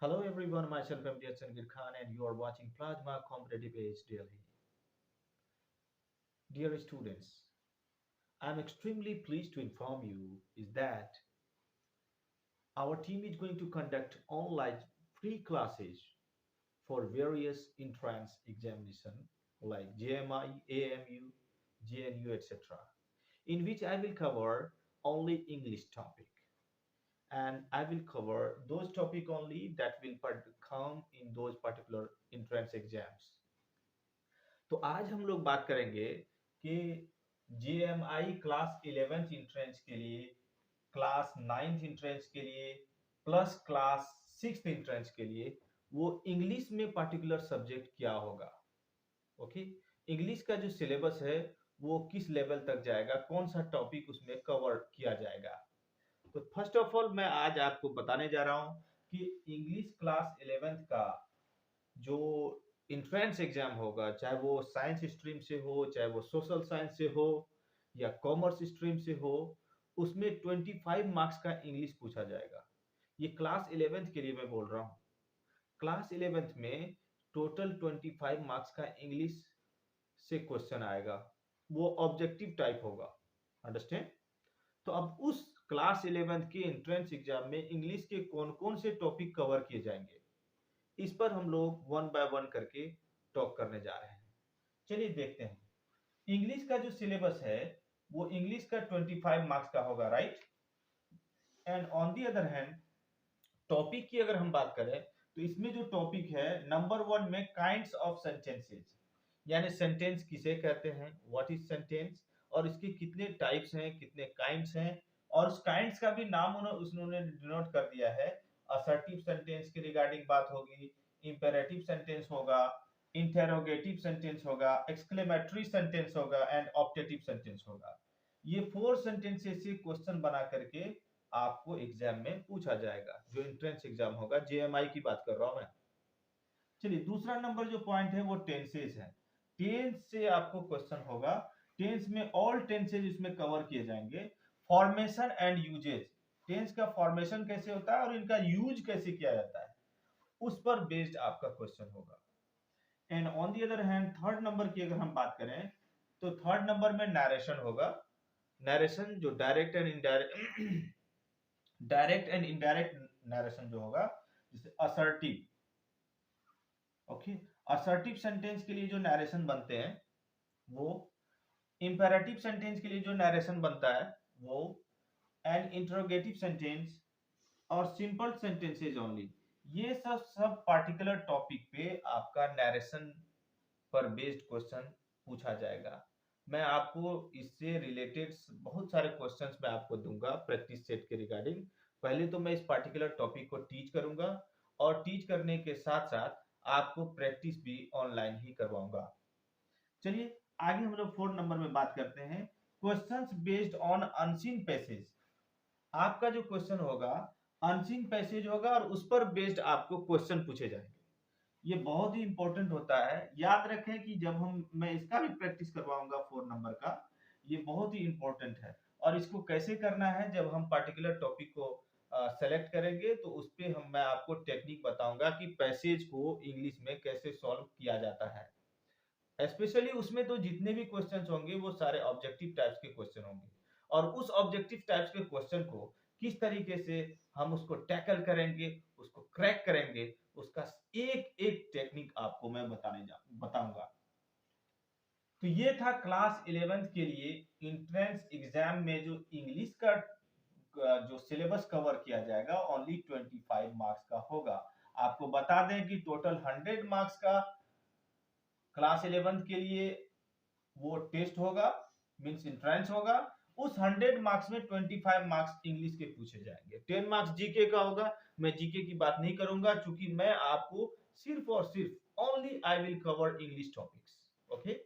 Hello everyone, myself MD Sangir Khan and you are watching Plasma Competitive Age Delhi. Dear students, I am extremely pleased to inform you is that our team is going to conduct online free classes for various entrance examination like JMI, AMU, JNU, etc. in which I will cover only English topic and I will cover those topic only that will come in those particular entrance exams. तो आज हम लोग बात करेंगे कि JMI class 11th entrance के लिए, class 9th entrance के लिए, प्लस क्लास 6th इंट्रेंस के लिए वो इंग्लिश में पर्टिकुलर सब्जेक्ट क्या होगा। ओके, इंग्लिश का जो सिलेबस है वो किस लेवल तक जाएगा, कौन सा टॉपिक उसमें कवर किया जाएगा। तो फर्स्ट ऑफ ऑल मैं आज आपको बताने जा रहा हूं कि इंग्लिश क्लास 11th का जो इंट्रेंस एग्जाम होगा, चाहे वो साइंस स्ट्रीम से हो, चाहे वो सोशल साइंस से हो या कॉमर्स स्ट्रीम से हो, उसमें 25 मार्क्स का इंग्लिश पूछा जाएगा। ये क्लास 11th के लिए मैं बोल रहा हूँ। क्लास 11th में टोटल 25 मार्क्स का इंग्लिश से क्वेश्चन आएगा, वो ऑब्जेक्टिव टाइप होगा। अंडरस्टैंड? तो अब उस क्लास 11th के एंट्रेंस एग्जाम में इंग्लिश के कौन कौन से टॉपिक कवर किए जाएंगे, इस पर हम लोग वन बाय वन करके टॉक करने जा रहे हैं। चलिए देखते हैं। इंग्लिश का जो सिलेबस है वो इंग्लिश का 25 मार्क्स का होगा, right. And on the other hand topic की अगर हम बात करें तो इसमें जो टॉपिक है नंबर वन में काइंड्स ऑफ सेंटेंसेस, यानी सेंटेंस किसे कहते हैं, व्हाट इज सेंटेंस, और इसके कितने टाइप्स हैं, कितने काइंड्स हैं, और उस काइंड्स का भी नाम उन्होंने डिनोट कर दिया है। असर्टिव सेंटेंस की रिगार्डिंग बात होगी, इंपेरेटिव सेंटेंस होगा, इंटेरोगेटिव सेंटेंस होगा, एक्सक्लेमेटरी सेंटेंस होगा एंड ऑप्टेटिव सेंटेंस होगा। ये 4 सेंटेंसेस से क्वेश्चन बना करके आपको एग्जाम में पूछा जाएगा, जो एंट्रेंस एग्जाम होगा। जेएमआई की बात कर रहा हूं मैं। चलिए दूसरा नंबर जो पॉइंट है वो टेंसेस है। टेंस से आपको क्वेश्चन होगा। टेंस में ऑल टेंसेज इसमें कवर किए जाएंगे। फॉर्मेशन एंड यूजेज, टेंस का फॉर्मेशन कैसे होता है और इनका यूज कैसे किया जाता है, उस पर बेस्ड आपका क्वेश्चन होगा। And on the other hand third number की अगर हम बात करें तो थर्ड नंबर में नरेशन होगा। नरेशन जो direct and indirect direct and indirect narration जो होगा, जैसे असर्टिव। ओके, असर्टिव सेंटेंस के लिए जो नरेशन बनते हैं वो, इंपेरेटिव सेंटेंस के लिए जो नरेशन बनता है वो, एंड इंटरोगेटिव सेंटेंस और सिंपल सेंटेंसेज ओनली, ये सब सब पार्टिकुलर टॉपिक पे आपका नरेशन पर बेस्ड क्वेश्चन पूछा जाएगा। मैं आपको इससे रिलेटेड बहुत सारे क्वेश्चंस मैं आपको दूंगा प्रैक्टिस सेट के रिगार्डिंग। पहले तो मैं इस पार्टिकुलर टॉपिक को टीच करूंगा और टीच करने के साथ साथ आपको प्रैक्टिस भी ऑनलाइन ही करवाऊंगा। चलिए आगे हम लोग 4 नंबर में बात करते हैं, questions based on unseen passage. आपका जो क्वेश्चन होगा अनसीन पैसेज होगा और उस पर बेस्ड आपको क्वेश्चन पूछे जाएंगे। ये बहुत ही इंपॉर्टेंट होता है, याद रखें कि जब मैं इसका भी प्रैक्टिस करवाऊंगा 4 नंबर का, ये बहुत ही इंपॉर्टेंट है। और इसको कैसे करना है, जब हम पार्टिकुलर टॉपिक को सेलेक्ट करेंगे तो उस पे मैं आपको टेक्निक बताऊंगा कि पैसेज को इंग्लिश में कैसे सॉल्व किया जाता है। स्पेशली उसमें तो जितने भी क्वेश्चंस होंगे वो सारे ऑब्जेक्टिव टाइप्स के क्वेश्चन होंगे, और उस ऑब्जेक्टिव टाइप्स के क्वेश्चन को किस तरीके से हम उसको टैकल करेंगे, उसको क्रैक करेंगे, उसका एक एक टेक्निक आपको मैं बताऊंगा। तो ये था क्लास 11th के लिए इंट्रेंस एग्जाम में जो इंग्लिश का जो सिलेबस कवर किया जाएगा ओनली 25 मार्क्स का होगा। आपको बता दें कि टोटल 100 मार्क्स का क्लास 11th के लिए वो टेस्ट होगा, मींस एंट्रेंस होगा। उस 100 मार्क्स में 25 मार्क्स इंग्लिश के पूछे जाएंगे, 10 मार्क्स जीके का होगा। मैं जीके की बात नहीं करूंगा क्योंकि मैं आपको सिर्फ और सिर्फ only I will cover English topics. Okay,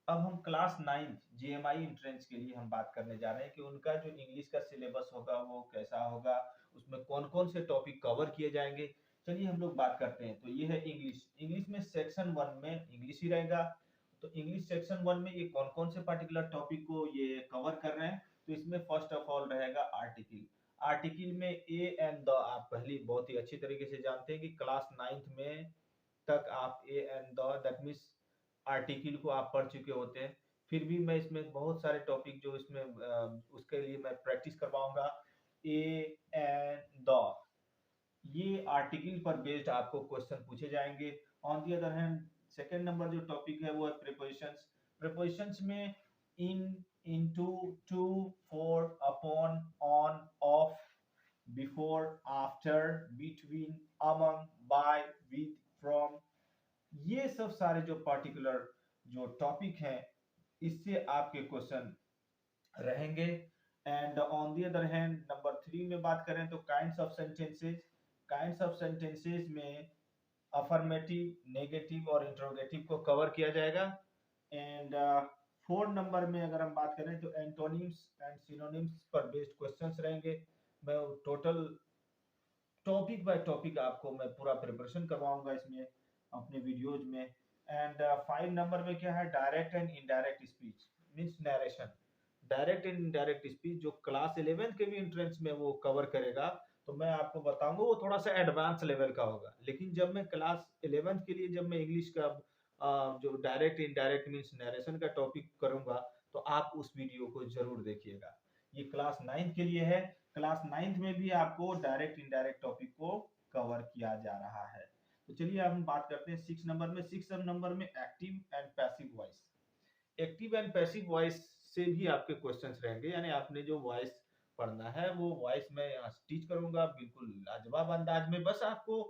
अब हम क्लास 9th जेएमआई एंट्रेंस के लिए हम बात करने जा रहे हैं कि उनका जो इंग्लिश का सिलेबस होगा वो कैसा होगा, उसमें कौन कौन से टॉपिक कवर किए जाएंगे। चलिए हम लोग बात करते हैं। तो ये है इंग्लिश। इंग्लिश में सेक्शन 1 में इंग्लिश ही रहेगा। तो इंग्लिश सेक्शन 1 में ये कौन कौन से पार्टिकुलर टॉपिक को ये कवर कर रहे हैं, तो इसमें फर्स्ट ऑफ ऑल रहेगा आर्टिकल। आर्टिकल में ए एंड द आप पहले बहुत ही अच्छी तरीके से जानते हैं कि क्लास नाइन्थ में तक आप ए and the that means article को आप पढ़ चुके होते हैं। फिर भी मैं इसमें बहुत सारे टॉपिक जो इसमें उसके लिए मैं प्रैक्टिस करवाऊंगा। ए एंड द ये आर्टिकल पर बेस्ड आपको क्वेश्चन पूछे जाएंगे। On the other hand second number जो टॉपिक है वो है प्रीपोजिशंस। प्रीपोजिशंस में in, into, to, for, upon, on, of, before, after, between, among, by, with, from, ये सब सारे जो पर्टिकुलर जो टॉपिक हैं इससे आपके क्वेश्चन रहेंगे। And on the other hand number 3 में बात करें तो kinds of sentences. Kinds of sentences में अफर्मेटिव, नेगेटिव और इंट्रोगेटिव को कवर किया जाएगा। एंड 4 नंबर में अगर हम बात करें तो एंटोनिम्स एंड सिनोनिम्स पर बेस्ड क्वेश्चंस रहेंगे। मैं टोटल टॉपिक बाय टॉपिक आपको मैं पूरा प्रिपरेशन करवाऊंगा इसमें अपने वीडियोज में। एंड 5 नंबर में क्या है, direct and indirect speech means narration. Direct and indirect speech जो क्लास 11 के भी एंट्रेंस में वो कवर करेगा, तो मैं आपको बताऊंगा वो थोड़ा सा एडवांस लेवल का होगा। लेकिन जब मैं क्लास 11 के लिए जब मैं इंग्लिश का जो डायरेक्ट इनडायरेक्ट मींस नरेशन का टॉपिक करूंगा, तो आप उस वीडियो को जरूर देखिएगा। ये क्लास 9 के लिए है। क्लास 9th में भी आपको डायरेक्ट इनडायरेक्ट टॉपिक को कवर किया जा रहा है। तो चलिए अब हम बात करते हैं 6 नंबर में। 6 नंबर में active and passive voice. Active and passive voice से भी आपके क्वेश्चंस रहेंगे, यानी आपने जो वॉइस पढ़ना है वो वॉइस मैं यहाँ टीच करूंगा बिल्कुल लाजवाब अंदाज में। बस आपको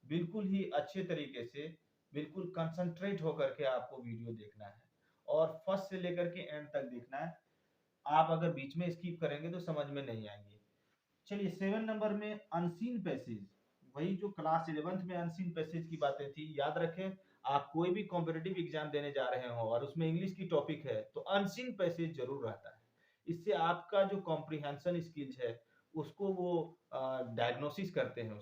बिल्कुल ही अच्छे तरीके से बिल्कुल कंसंट्रेट होकर के आपको वीडियो देखना है और फर्स्ट से लेकर के एंड तक देखना है। आप अगर बीच में स्किप करेंगे तो समझ में नहीं आएंगे। चलिए 7 नंबर में अनसीन पैसेज। वही जो क्लास 11th में अनसीन पैसेज की बातें थी, याद रखें। आप कोई भी कॉम्पिटिटिव एग्जाम देने जा रहे हो और उसमें इंग्लिश की टॉपिक है तो अनसीन पैसेज जरूर रहता है। इससे आपका जो कॉम्प्रिहेंशन स्किल्स है उसको वो डायग्नोसिस करते हैं,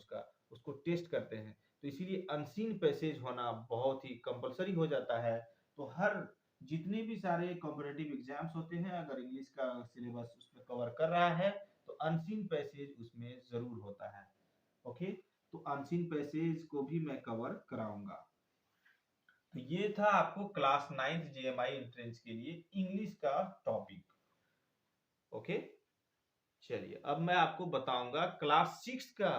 उसको टेस्ट करते हैं। तो इसीलिए अनसीन पैसेज होना बहुत ही कंपलसरी हो जाता है। तो हर जितने भी सारे कॉम्पिटिटिव एग्जाम्स होते हैं, अगर इंग्लिश का सिलेबस उसमें कवर कर रहा है तो अनसीन पैसेज उसमें जरूर होता है। ओके, तो अनसीन पैसेज को भी मैं कवर कराऊंगा। तो ये था आपको क्लास 9th जेएमआई एंट्रेंस के लिए इंग्लिश का टॉपिक। ओके, चलिए अब मैं आपको बताऊंगा क्लास 6 का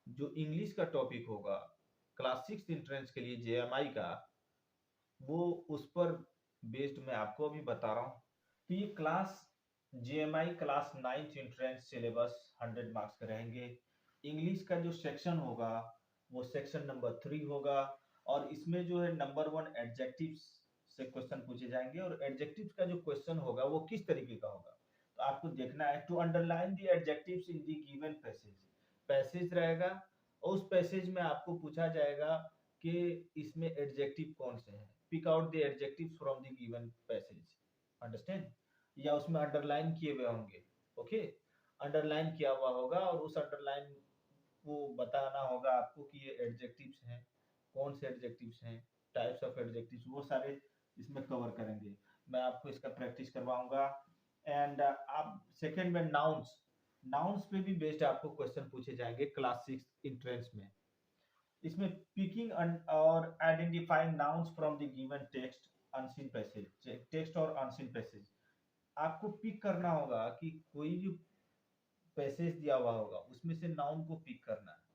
जो इंग्लिश का टॉपिक होगा क्लास 6 एंट्रेंस के लिए जेएमआई का, वो उस पर बेस्ड मैं आपको अभी बता रहा हूँ। तो ये class JMI class 9th entrance syllabus 100 marks के रहेंगे। इंग्लिश का जो सेक्शन होगा वो सेक्शन नंबर 3 होगा। और इसमें जो है नंबर 1 एडजेक्टिव्स से क्वेश्चन पूछे जाएंगे। और एडजेक्टिव्स का जो क्वेश्चन होगा वो किस तरीके का होगा, तो आपको देखना है to underline the adjectives in the given passage. Passage रहेगा और उस पैसेज में आपको पूछा जाएगा कि इसमें एडजेक्टिव कौन से हैं। Pick out the adjectives from the given passage, understand. या उसमें अंडरलाइन किए हुए होंगे। ओके, अंडरलाइन किया हुआ होगा और उस अंडरलाइन को बताना होगा आपको कि ये एडजेक्टिव्स हैं, कौन से एडजेक्टिव्स हैं, टाइप्स ऑफ एडजेक्टिव्स, वो सारे इसमें कवर करेंगे। मैं आपको इसका प्रैक्टिस करवाऊंगा। एंड आप सेकंड में नाउन्स। नाउन्स पे भी बेस्ड आपको क्वेश्चन पूछे जाएंगे क्लास 6 इंट्रेंस में। इसमें पिकिंग और identifying nouns from the given text unseen passage. Text और अनसीन पैसेज आपको पिक करना होगा कि कोई भी पैसेज दिया हुआ होगा उसमें से नाउन को पिक करना है।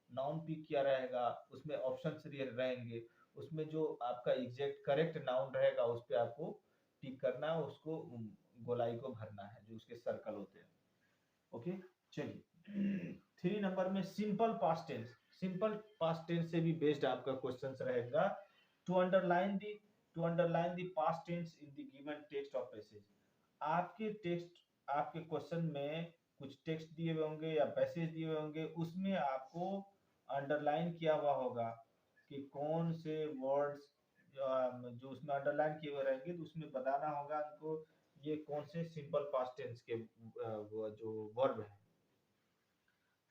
नाउन पिक किया रहेगा, उसमें ऑप्शंस रहेंगे, उसमें जो आपका एग्जैक्ट करेक्ट नाउन रहेगा उस पे आपको पिक करना है, उसको गोलाई को भरना है जो उसके सर्कल होते हैं। ओके, चलिए 3 नंबर में simple past tense. Simple past tense से भी बेस्ड आपका क्वेश्चन रहेगा। To underline the to underline the past tense in the given text of passage. आपके टेक्स्ट आपके क्वेश्चन में कुछ टेक्स्ट दिए हुए होंगे या पैसेज दिए हुए होंगे, उसमें आपको अंडरलाइन किया हुआ होगा कि कौन से वर्ड्स जो उसमें अंडरलाइन किए हुए रहेंगे तो उसमें बताना होगा उनको ये कौन से सिंपल पास्ट टेंस के वो जो वर्ब है।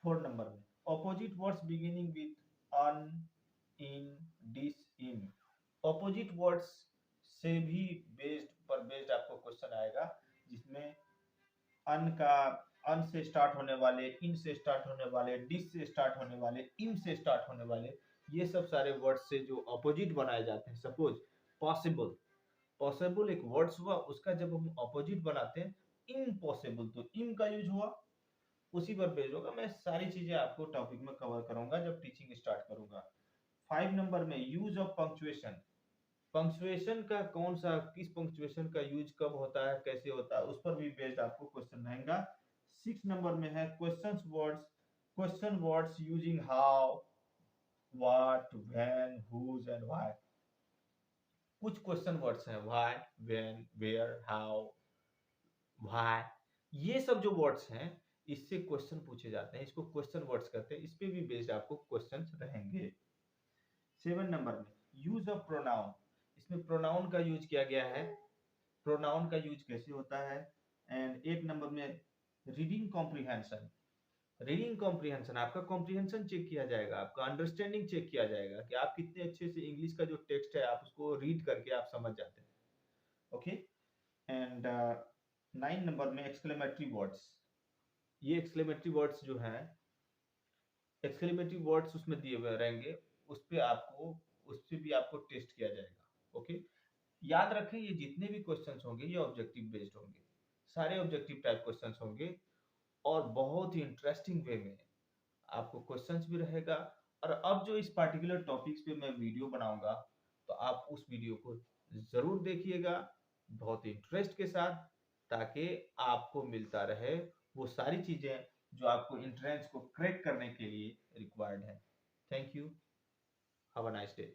4 नंबर में opposite words beginning with un, in, dis, in. Opposite words से भी बेस्ड आपको क्वेश्चन आएगा जिसमें अन का अन से स्टार्ट होने वाले, इन से स्टार्ट होने वाले, डिस से स्टार्ट होने वाले, इम से स्टार्ट होने वाले, ये सब सारे वर्ड्स से जो अपोजिट बनाए जाते हैं। सपोज पॉसिबल, पॉसिबल एक वर्ड्स हुआ, उसका जब हम अपोजिट बनाते हैं इम्पॉसिबल, तो इम का यूज हुआ, उसी पर बेस्ड होगा। मैं सारी चीजें आपको टॉपिक में कवर करूंगा जब टीचिंग स्टार्ट करूंगा। 5 नंबर में यूज ऑफ पंक्चुएशन, पंक्चुएशन का कौन सा, किस पंक्चुएशन का यूज कब होता है, कैसे होता है, उस पर भी बेस्ड आपको क्वेश्चन रहेगा। 6 नंबर में है question words, question words using how, what, when, whose and why. कुछ क्वेश्चन वर्ड्स हैं, why, when, where, how, why, ये सब जो वर्ड्स हैं इससे क्वेश्चन पूछे जाते हैं, इसको क्वेश्चन वर्ड्स कहते हैं, इस पे भी बेस्ड आपको क्वेश्चंस रहेंगे। 7 नंबर में यूज ऑफ प्रोनाउन, इसमें प्रोनाउन का यूज किया गया है, प्रोनाउन का यूज कैसे होता है। एंड 8 नंबर में रीडिंग कॉम्प्रिहेंशन, रीडिंग कॉम्प्रिहेंशन, आपका कॉम्प्रिहेंशन चेक किया जाएगा, आपका अंडरस्टैंडिंग चेक किया जाएगा कि आप कितने अच्छे से इंग्लिश का जो टेक्स्ट है आप उसको रीड करके आप समझ जाते हैं। ओके। एंड 9 नंबर में एक्सक्लेमेटरी वर्ड्स, ये एक्सक्लेमेटरी वर्ड्स जो हैं, एक्सक्लेमेटरी वर्ड्स उसमें दिए हुए रहेंगे, उस पे आपको, उस पे भी आपको टेस्ट किया जाएगा। ओके। याद रखें ये जितने भी क्वेश्चंस होंगे ये ऑब्जेक्टिव बेस्ड होंगे, सारे ऑब्जेक्टिव टाइप क्वेश्चंस होंगे, और बहुत ही इंटरेस्टिंग वे में आपको क्वेश्चंस भी रहेगा। और अब जो इस पार्टिकुलर टॉपिक्स पे मैं वीडियो बनाऊंगा तो आप उस वीडियो को जरूर देखिएगा बहुत इंटरेस्ट के साथ, ताकि आपको मिलता रहे वो सारी चीजें जो आपको एंट्रेंस को क्रैक करने के लिए रिक्वायर्ड है। Thank you, have a nice day.